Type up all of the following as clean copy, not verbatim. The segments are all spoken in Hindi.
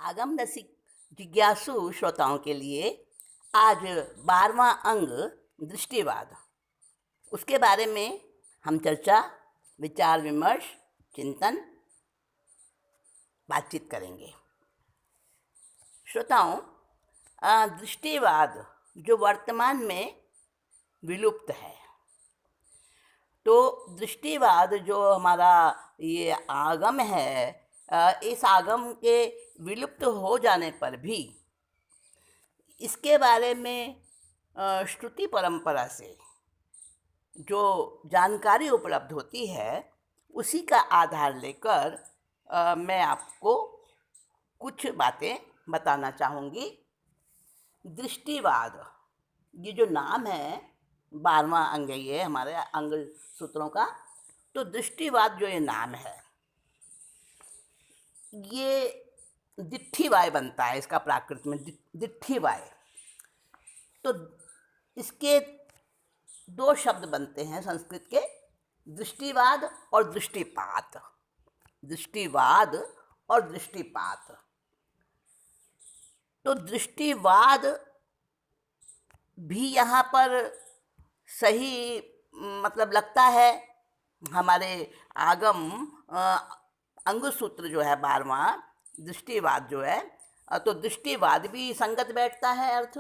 आगम रसिक जिज्ञासु श्रोताओं के लिए आज 12वां अंग दृष्टिवाद, उसके बारे में हम चर्चा, विचार विमर्श, चिंतन, बातचीत करेंगे। श्रोताओं, दृष्टिवाद जो वर्तमान में विलुप्त है, तो दृष्टिवाद जो हमारा ये आगम है, इस आगम के विलुप्त हो जाने पर भी इसके बारे में श्रुति परंपरा से जो जानकारी उपलब्ध होती है, उसी का आधार लेकर मैं आपको कुछ बातें बताना चाहूँगी। दृष्टिवाद, ये जो नाम है, 12वां अंग है ये हमारे अंग सूत्रों का। तो दृष्टिवाद जो ये नाम है, ये दिट्ठिवाय बनता है, इसका प्राकृत में दिट्ठिवाय। तो इसके दो शब्द बनते हैं संस्कृत के, दृष्टिवाद और दृष्टिपात। दृष्टिवाद और दृष्टिपात। तो दृष्टिवाद भी यहाँ पर सही मतलब लगता है। हमारे आगम अंग सूत्र जो है 12वां दृष्टिवाद जो है, तो दृष्टिवाद भी संगत बैठता है अर्थ,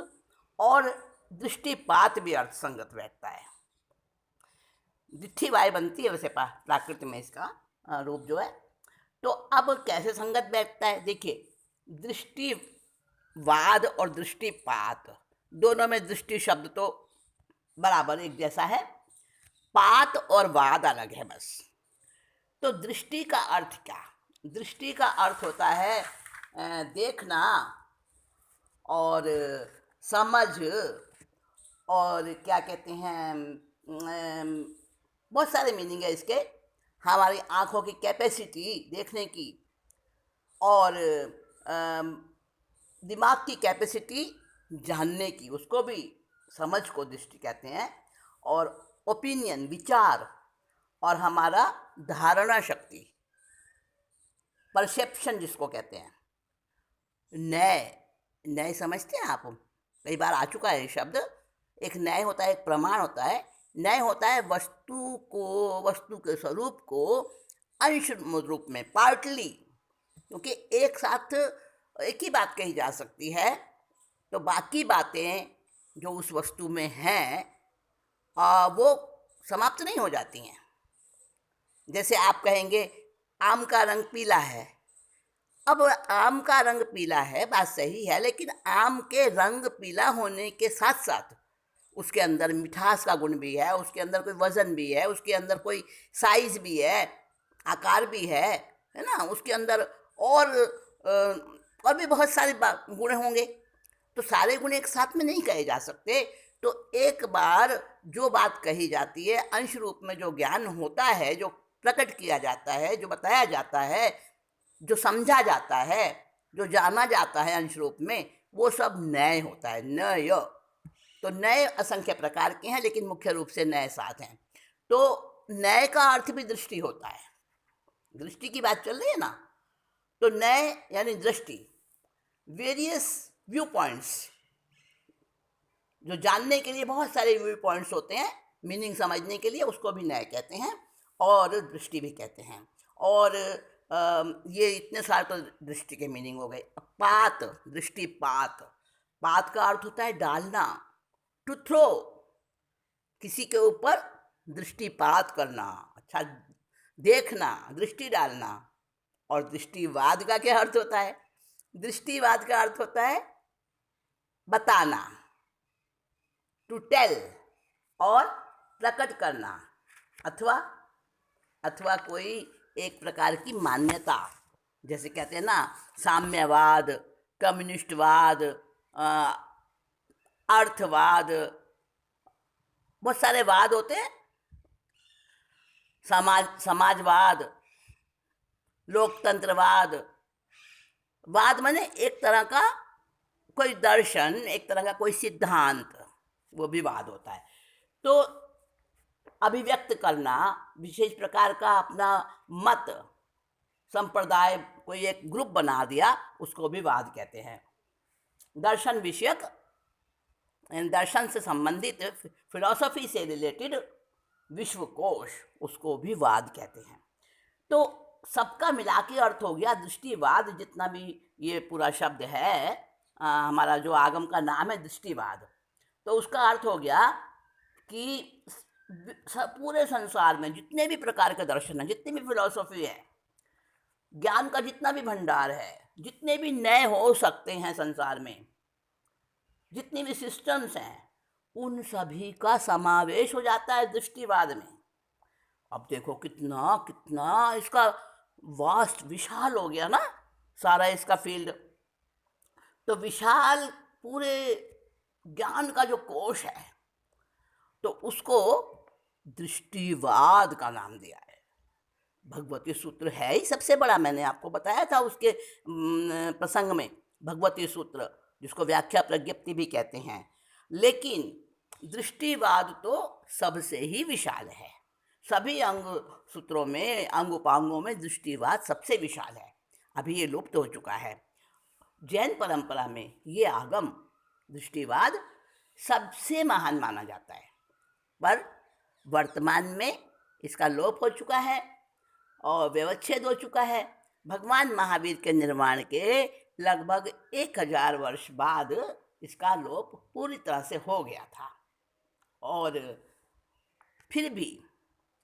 और दृष्टिपात भी अर्थ संगत बैठता है। दिट्ठिवाय बनती है वैसे प्राकृत में इसका रूप जो है। तो अब कैसे संगत बैठता है, देखिए, दृष्टिवाद और दृष्टिपात दोनों में दृष्टि शब्द तो बराबर एक जैसा है, पात और वाद अलग है बस। तो दृष्टि का अर्थ क्या? दृष्टि का अर्थ होता है देखना और समझ, और क्या कहते हैं, बहुत सारे मीनिंग है इसके। हमारी आँखों की कैपेसिटी देखने की, और दिमाग की कैपेसिटी जानने की, उसको भी समझ को दृष्टि कहते हैं। और ओपिनियन, विचार, और हमारा धारणा शक्ति, परसेप्शन जिसको कहते हैं। न्याय समझते हैं आप? कई बार आ चुका है ये शब्द। एक न्याय होता है, एक प्रमाण होता है। न्याय होता है वस्तु के स्वरूप को अंश रूप में, पार्टली, क्योंकि एक साथ एक ही बात कही जा सकती है, तो बाकी बातें जो उस वस्तु में हैं वो समाप्त नहीं हो जाती हैं। जैसे आप कहेंगे आम का रंग पीला है। अब आम का रंग पीला है, बात सही है, लेकिन आम के रंग पीला होने के साथ साथ उसके अंदर मिठास का गुण भी है, उसके अंदर कोई वज़न भी है, उसके अंदर कोई साइज भी है, आकार भी है ना, उसके अंदर और भी बहुत सारे गुण होंगे। तो सारे गुण एक साथ में नहीं कहे जा सकते। तो एक बार जो बात कही जाती है, अंश रूप में जो ज्ञान होता है, जो प्रकट किया जाता है, जो बताया जाता है, जो समझा जाता है, जो जाना जाता है अंश रूप में, वो सब न्याय होता है। न्याय, तो न्याय असंख्य प्रकार के हैं, लेकिन मुख्य रूप से न्याय 7 हैं। तो न्याय का अर्थ भी दृष्टि होता है। दृष्टि की बात चल रही है ना, तो न्याय यानी दृष्टि, वेरियस व्यू पॉइंट्स, जो जानने के लिए बहुत सारे व्यू पॉइंट्स होते हैं, मीनिंग समझने के लिए, उसको भी न्याय कहते हैं और दृष्टि भी कहते हैं। और ये इतने सारे तो दृष्टि के मीनिंग हो गए। पात, दृष्टिपात, पात का अर्थ होता है डालना, टू थ्रो, किसी के ऊपर दृष्टिपात करना, अच्छा देखना, दृष्टि डालना। और दृष्टिवाद का क्या अर्थ होता है? दृष्टिवाद का अर्थ होता है बताना, टू टेल, और प्रकट करना, अथवा कोई एक प्रकार की मान्यता, जैसे कहते हैं ना साम्यवाद, कम्युनिस्टवाद, अर्थवाद, बहुत सारे वाद होते हैं, समाजवाद, लोकतंत्रवाद। वाद माने एक तरह का कोई दर्शन, एक तरह का कोई सिद्धांत, वो भी वाद होता है। तो अभिव्यक्त करना, विशेष प्रकार का अपना मत संप्रदाय, कोई एक ग्रुप बना दिया, उसको भी वाद कहते हैं। दर्शन विषयक, दर्शन से संबंधित, फिलॉसफी से रिलेटेड विश्वकोश, उसको भी वाद कहते हैं। तो सबका मिला के अर्थ हो गया दृष्टिवाद। जितना भी ये पूरा शब्द है, हमारा जो आगम का नाम है दृष्टिवाद, तो उसका अर्थ हो गया कि पूरे संसार में जितने भी प्रकार के दर्शन हैं, जितनी भी फिलॉसफी है, ज्ञान का जितना भी भंडार है, जितने भी नए हो सकते हैं संसार में, जितनी भी सिस्टम्स हैं, उन सभी का समावेश हो जाता है दृष्टिवाद में। अब देखो कितना कितना इसका वास्ट, विशाल हो गया ना सारा इसका फील्ड। तो विशाल पूरे ज्ञान का जो कोश है, तो उसको दृष्टिवाद का नाम दिया है। भगवती सूत्र है ही सबसे बड़ा, मैंने आपको बताया था उसके प्रसंग में, भगवती सूत्र, जिसको व्याख्या प्रज्ञप्ति भी कहते हैं। लेकिन दृष्टिवाद तो सबसे ही विशाल है। सभी अंग सूत्रों में, अंग उपांगों में दृष्टिवाद सबसे विशाल है। अभी ये लुप्त हो चुका है। जैन परंपरा में ये आगम दृष्टिवाद सबसे महान माना जाता है, पर वर्तमान में इसका लोप हो चुका है और व्यवच्छेद हो चुका है। भगवान महावीर के निर्माण के लगभग 1000 वर्ष बाद इसका लोप पूरी तरह से हो गया था। और फिर भी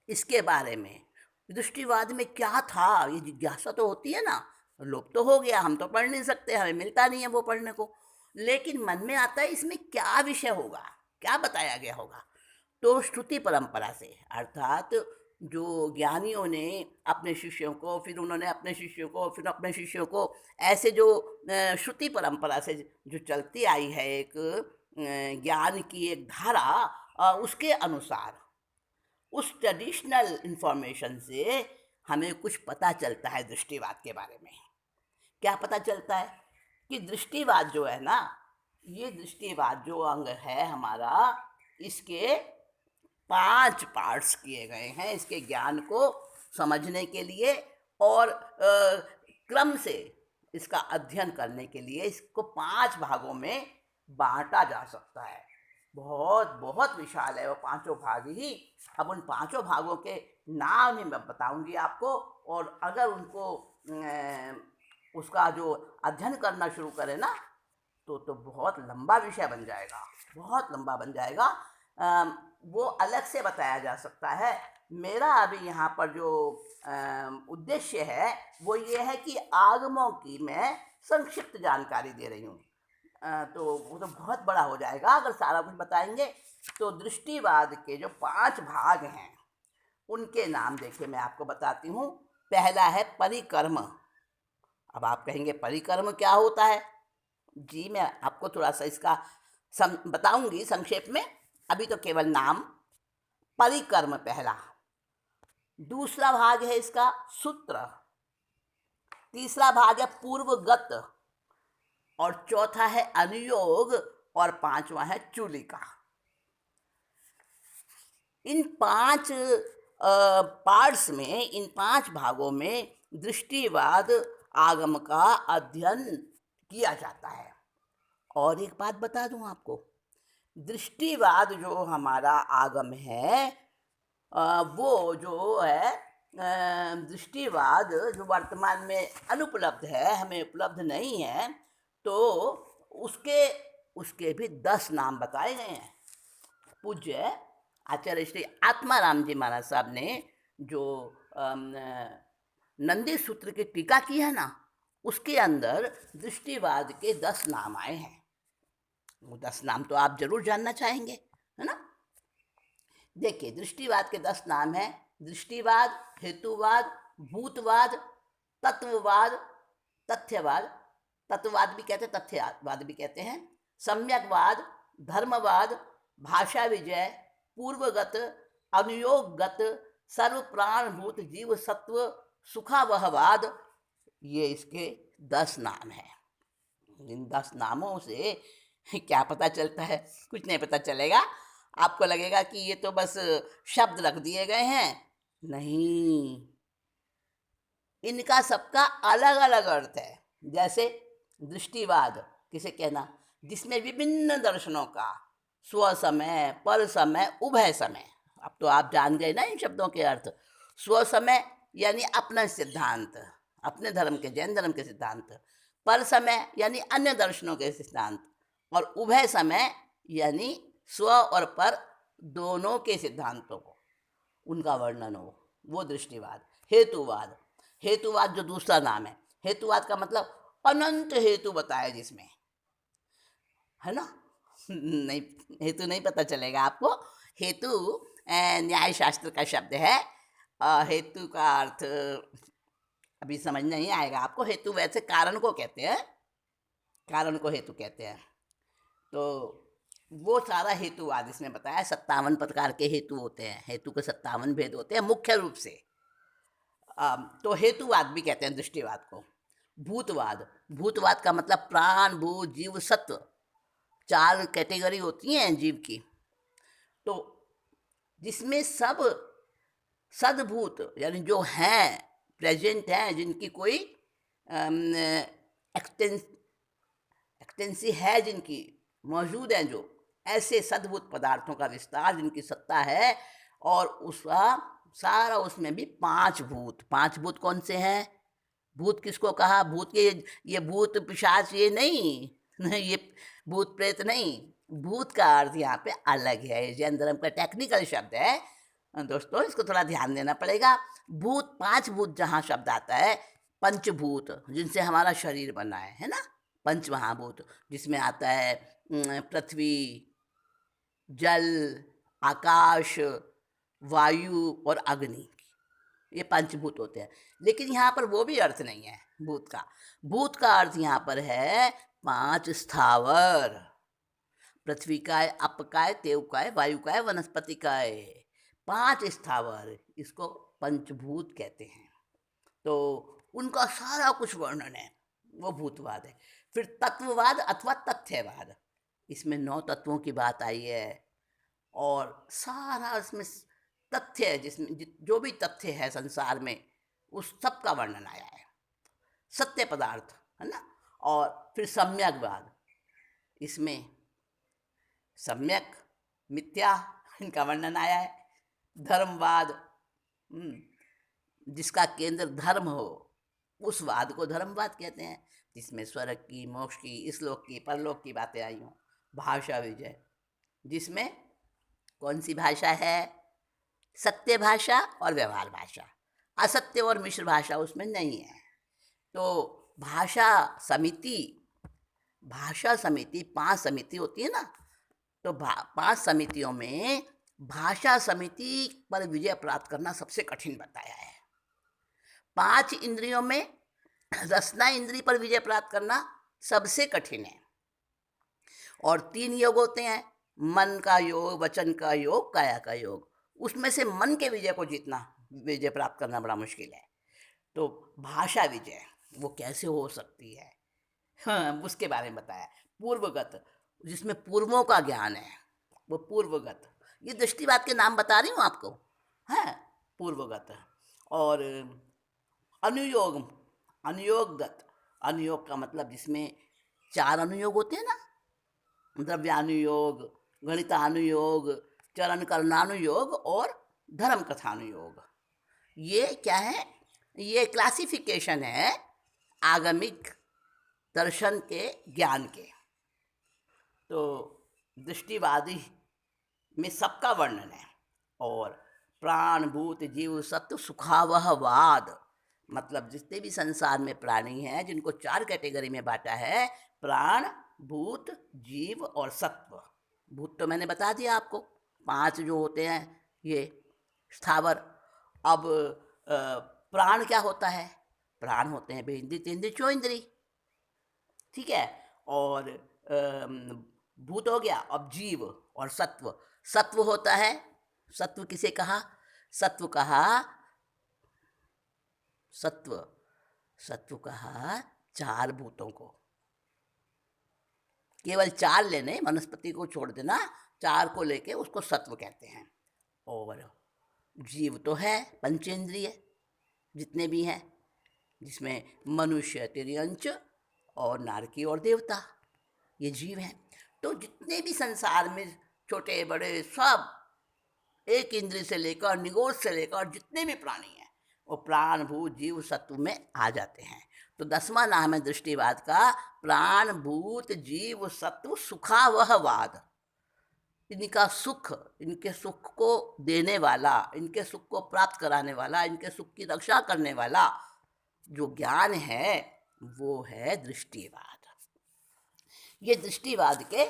इसके बारे में, दृष्टिवाद में क्या था, ये जिज्ञासा तो होती है ना। लोप तो हो गया, हम तो पढ़ नहीं सकते, हमें मिलता नहीं है वो पढ़ने को, लेकिन मन में आता है इसमें क्या विषय होगा, क्या बताया गया होगा। तो श्रुति परंपरा से, अर्थात जो ज्ञानियों ने अपने शिष्यों को, फिर उन्होंने अपने शिष्यों को, फिर अपने शिष्यों को, ऐसे जो श्रुति परंपरा से जो चलती आई है एक ज्ञान की एक धारा, उसके अनुसार, उस ट्रेडिशनल इंफॉर्मेशन से हमें कुछ पता चलता है दृष्टिवाद के बारे में। क्या पता चलता है कि दृष्टिवाद जो है ना, ये दृष्टिवाद जो अंग है हमारा, इसके 5 पार्ट्स किए गए हैं इसके ज्ञान को समझने के लिए, और क्रम से इसका अध्ययन करने के लिए इसको 5 भागों में बांटा जा सकता है। बहुत बहुत विशाल है वो 5 भाग ही। अब उन 5 भागों के नाम ही मैं बताऊंगी आपको, और अगर उनको उसका जो अध्ययन करना शुरू करें ना, तो बहुत लंबा विषय बन जाएगा, बहुत लंबा बन जाएगा। वो अलग से बताया जा सकता है। मेरा अभी यहाँ पर जो उद्देश्य है वो ये है कि आगमों की मैं संक्षिप्त जानकारी दे रही हूँ। तो वो तो बहुत बड़ा हो जाएगा अगर सारा कुछ बताएंगे। तो दृष्टिवाद के जो 5 भाग हैं उनके नाम देखिए, मैं आपको बताती हूँ। पहला है परिकर्म। अब आप कहेंगे परिकर्म क्या होता है? जी, मैं आपको थोड़ा सा इसका बताऊंगी संक्षेप में, अभी तो केवल नाम। परिकर्म पहला। दूसरा भाग है इसका सूत्र। तीसरा भाग है पूर्वगत, और चौथा है अनुयोग, और 5वां है चूलिका। इन 5 पार्ट्स में, इन 5 भागों में दृष्टिवाद आगम का अध्ययन किया जाता है। और एक बात बता दूं आपको, दृष्टिवाद जो हमारा आगम है, वो जो है दृष्टिवाद जो वर्तमान में अनुपलब्ध है, हमें उपलब्ध नहीं है, तो उसके भी 10 नाम बताए गए हैं। पूज्य आचार्य श्री आत्माराम जी महाराज साहब ने जो नंदी सूत्र की टीका की है ना, उसके अंदर दृष्टिवाद के 10 नाम आए हैं। वो 10 नाम तो आप जरूर जानना चाहेंगे, है ना? देखिए, दृष्टिवाद के 10 नाम हैं। दृष्टिवाद, हेतुवाद, भूतवाद, तत्ववाद, तथ्यवाद, तत्ववाद भी कहते हैं, तथ्यवाद भी कहते हैं, सम्यकवाद, धर्मवाद, भाषा विजय, पूर्वगत, अनुयोगगत, सर्व प्राणभूत जीव सत्व, सुखावहवाद। ये इसके 10 नाम हैं। इन 10 नामों से क्या पता चलता है? कुछ नहीं पता चलेगा। आपको लगेगा कि ये तो बस शब्द रख दिए गए हैं। नहीं, इनका सबका अलग अलग अर्थ है। जैसे दृष्टिवाद किसे कहना, जिसमें विभिन्न दर्शनों का स्व समय, पर समय, उभय समय, अब तो आप जान गए ना इन शब्दों के अर्थ। स्व समय यानी अपना सिद्धांत, अपने धर्म के, जैन धर्म के सिद्धांत। पर समय यानी अन्य दर्शनों के सिद्धांत। और उभय समय यानी स्व और पर दोनों के सिद्धांतों को, उनका वर्णन हो, वो दृष्टिवाद। हेतुवाद, हेतुवाद जो दूसरा नाम है, हेतुवाद का मतलब अनंत हेतु बताए जिसमें, है ना। नहीं, हेतु नहीं पता चलेगा आपको। हेतु न्याय शास्त्र का शब्द है। हेतु का अर्थ अभी समझ नहीं आएगा आपको। हेतु वैसे कारण को कहते हैं, कारण को हेतु कहते हैं। तो वो सारा हेतुवाद इसमें बताया। 57 प्रकार के हेतु होते हैं, हेतु के 57 भेद होते हैं मुख्य रूप से। तो हेतुवाद भी कहते हैं दृष्टिवाद को। भूतवाद, भूतवाद का मतलब प्राण, भूत, जीव, सत्व, 4 कैटेगरी होती हैं जीव की। तो जिसमें सब सद्भूत यानी जो हैं, प्रेजेंट हैं, जिनकी कोई एक्सटेंसी है, जिनकी मौजूद हैं, जो ऐसे सद्भूत पदार्थों का विस्तार, जिनकी सत्ता है। और उसका सारा, उसमें भी 5 भूत। 5 भूत कौन से हैं? भूत किसको कहा? भूत के ये भूत पिशाच ये नहीं, ये भूत प्रेत नहीं। भूत का अर्थ यहाँ पे अलग है, जैन धर्म का टेक्निकल शब्द है दोस्तों, इसको थोड़ा ध्यान देना पड़ेगा। भूत, 5 भूत जहाँ शब्द आता है, पंचभूत जिनसे हमारा शरीर बना है ना, पंच महाभूत, जिसमें आता है पृथ्वी, जल, आकाश, वायु और अग्नि, ये पंचभूत होते हैं। लेकिन यहाँ पर वो भी अर्थ नहीं है भूत का। भूत का अर्थ यहाँ पर है 5 स्थावर, पृथ्वी का, अप का, तेव का, वायु का, वनस्पति का, 5 स्थावर, इसको पंचभूत कहते हैं। तो उनका सारा कुछ वर्णन है, वो भूतवाद है। फिर तत्ववाद अथवा तथ्यवाद, इसमें 9 तत्वों की बात आई है और सारा इसमें तथ्य है, जिसमें जो भी तथ्य है संसार में, उस सब का वर्णन आया है, सत्य पदार्थ, है ना। और फिर सम्यकवाद, इसमें सम्यक, मिथ्या, इनका वर्णन आया है। धर्मवाद, जिसका केंद्र धर्म हो, उस वाद को धर्मवाद कहते हैं, जिसमें स्वर्ग की, मोक्ष की, इस लोक की, परलोक की बातें आई हों। भाषा विजय, जिसमें कौन सी भाषा है? सत्य भाषा और व्यवहार भाषा, असत्य और मिश्र भाषा उसमें नहीं है। तो भाषा समिति, 5 समिति होती है ना, तो 5 समितियों में भाषा समिति पर विजय प्राप्त करना सबसे कठिन बताया है। 5 इंद्रियों में रसना इंद्री पर विजय प्राप्त करना सबसे कठिन है। और 3 योग होते हैं, मन का योग, वचन का योग, काया का योग। उसमें से मन के विजय को जीतना, विजय प्राप्त करना बड़ा मुश्किल है। तो भाषा विजय वो कैसे हो सकती है, हाँ, उसके बारे में बताया। पूर्वगत, जिसमें पूर्वों का ज्ञान है, वो पूर्वगत। ये दृष्टिवाद के नाम बता रही हूँ आपको, है पूर्वगत। और अनुयोग, अनुयोगगत, अनुयोग का मतलब जिसमें 4 अनुयोग होते हैं ना, द्रव्यानुयोग, गणितानुयोग, चरण करणानुयोग और धर्म कथानुयोग। ये क्या है? ये क्लासिफिकेशन है आगमिक दर्शन के ज्ञान के। तो दृष्टिवादी में सबका वर्णन है। और प्राण, भूत, जीव, सत्व, सुखावह वाद, मतलब जितने भी संसार में प्राणी हैं, जिनको 4 कैटेगरी में बांटा है, प्राण, भूत, जीव और सत्व। भूत तो मैंने बता दिया आपको, 5 जो होते हैं ये स्थावर। अब प्राण क्या होता है? प्राण होते हैं बेइंद्रिय, तेंद्रिय, चौइंद्रिय, ठीक है। और भूत हो गया। अब जीव और सत्व, सत्व होता है, सत्व किसे कहा? सत्व कहा, सत्व कहा 4 भूतों को, केवल 4 लेने, वनस्पति को छोड़ देना, 4 को लेके उसको सत्व कहते हैं। और जीव तो है पंचेंद्रिय जितने भी हैं, जिसमें मनुष्य, तिर्यंच और नारकी और देवता ये जीव हैं। तो जितने भी संसार में छोटे बड़े सब एक इंद्रिय से लेकर निगोज से लेकर जितने भी प्राणी हैं वो प्राणभूत जीव सत्व में आ जाते हैं। तो 10वां नाम है दृष्टिवाद का प्राणभूत जीव सत्व सुखावहवाद। इनका सुख, इनके सुख को देने वाला, इनके सुख को प्राप्त कराने वाला, इनके सुख की रक्षा करने वाला जो ज्ञान है वो है दृष्टिवाद। ये दृष्टिवाद के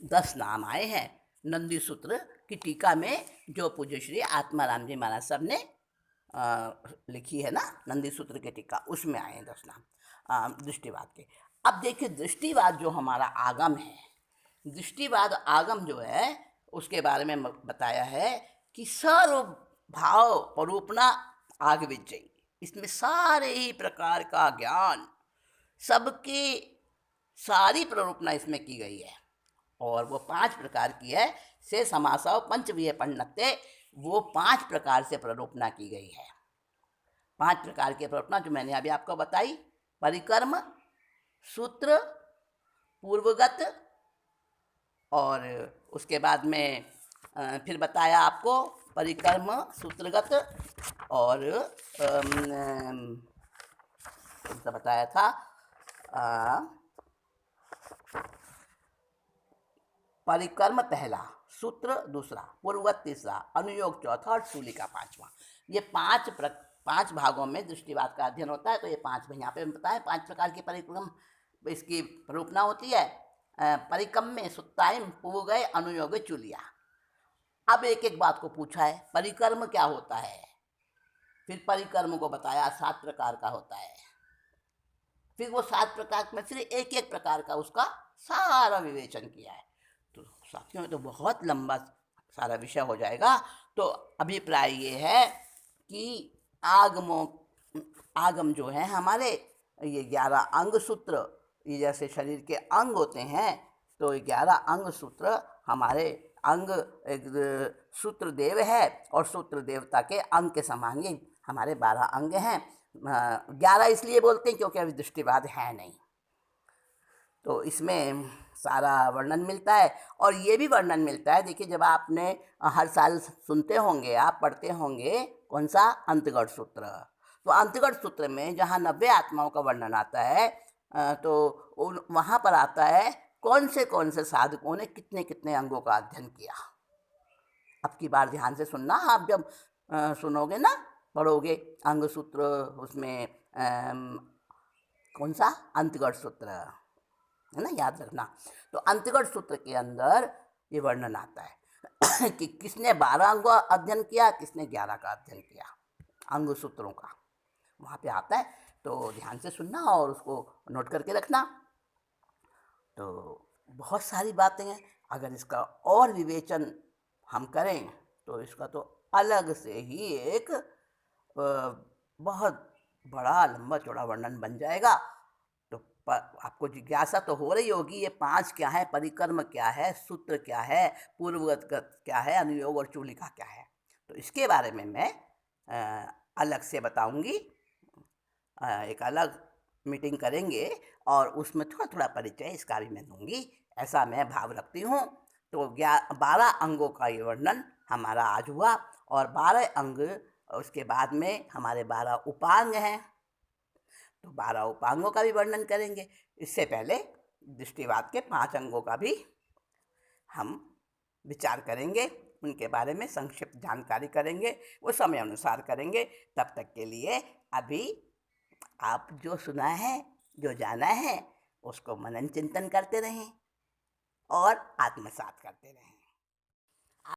10 नाम आए हैं नंदी सूत्र की टीका में, जो पूज्य श्री आत्माराम जी महाराज साहब ने लिखी है ना, नंदी सूत्र की टीका, उसमें आए हैं 10 नाम दृष्टिवाद के। अब देखिए दृष्टिवाद जो हमारा आगम है, दृष्टिवाद आगम जो है उसके बारे में बताया है कि सर्व भाव परूपना आग विजयी। इसमें सारे ही प्रकार का ज्ञान, सबकी सारी प्ररूपना इसमें की गई है। और वो 5 प्रकार की है से समासव पंचवीय पंडिते, वो 5 प्रकार से प्ररूपना की गई है। 5 प्रकार की प्ररूपना जो मैंने अभी आपको बताई, परिकर्म, सूत्र, पूर्वगत, और उसके बाद में फिर बताया आपको परिकर्म, सूत्रगत और बताया था परिकर्म पहला, सूत्र दूसरा, पूर्वगत तीसरा, अनुयोग चौथा और शूलिका 5वां। ये 5 भागों में दृष्टिवाद का अध्ययन होता है। तो ये 5 में यहाँ पे बताएं 5 प्रकार की परिक्रम इसकी प्ररूपना होती है। परिकम में सुत्ताइम, पूगय, अनुयोग, चुलिया। अब एक एक बात को पूछा है, परिकर्म क्या होता है, फिर परिकर्म को बताया 7 प्रकार का होता है, फिर वो 7 प्रकार में फिर एक एक प्रकार का उसका सारा विवेचन किया है। तो साथियों में तो बहुत लंबा सारा विषय हो जाएगा। तो अभिप्राय ये है कि आगम जो है हमारे, ये 11 अंग सूत्र, ये जैसे शरीर के अंग होते हैं, तो 11 अंग सूत्र हमारे अंग सूत्र देव है, और सूत्र देवता के अंग के समान ही हमारे 12 अंग हैं। 11 इसलिए बोलते हैं क्योंकि अभी दृष्टिवाद है नहीं। तो इसमें सारा वर्णन मिलता है, और ये भी वर्णन मिलता है। देखिए जब आपने हर साल सुनते होंगे, आप पढ़ते होंगे कौन सा, अंतगढ़ सूत्र। तो अंतगढ़ सूत्र में जहाँ 90 आत्माओं का वर्णन आता है, तो वहाँ पर आता है कौन से साधकों ने कितने कितने अंगों का अध्ययन किया। अब की बार ध्यान से सुनना, आप जब सुनोगे ना, पढ़ोगे अंग सूत्र, उसमें कौन सा, अंतगढ़ सूत्र है ना, याद रखना। तो अंतगढ़ सूत्र के अंदर ये वर्णन आता है कि किसने 12 अंगों का अध्ययन किया, किसने 11 का अध्ययन किया, अंग सूत्रों का वहाँ पे आता है। तो ध्यान से सुनना और उसको नोट करके रखना। तो बहुत सारी बातें हैं, अगर इसका और विवेचन हम करें तो इसका तो अलग से ही एक बहुत बड़ा लंबा चौड़ा वर्णन बन जाएगा। तो आपको जिज्ञासा तो हो रही होगी ये 5 क्या है, परिकर्म क्या है, सूत्र क्या है, पूर्वगत क्या है, अनुयोग और चूलिका क्या है। तो इसके बारे में मैं अलग से बताऊंगी, एक अलग मीटिंग करेंगे और उसमें थोड़ा थोड़ा परिचय इसका भी मैं दूंगी, ऐसा मैं भाव रखती हूँ। तो 12 अंगों का ये वर्णन हमारा आज हुआ, और 12 अंग, उसके बाद में हमारे 12 उपांग हैं, तो 12 उपांगों का भी वर्णन करेंगे। इससे पहले दृष्टिवाद के 5 अंगों का भी हम विचार करेंगे, उनके बारे में संक्षिप्त जानकारी करेंगे, वो समय अनुसार करेंगे। तब तक के लिए अभी आप जो सुना है, जो जाना है, उसको मनन चिंतन करते रहें और आत्मसात करते रहें।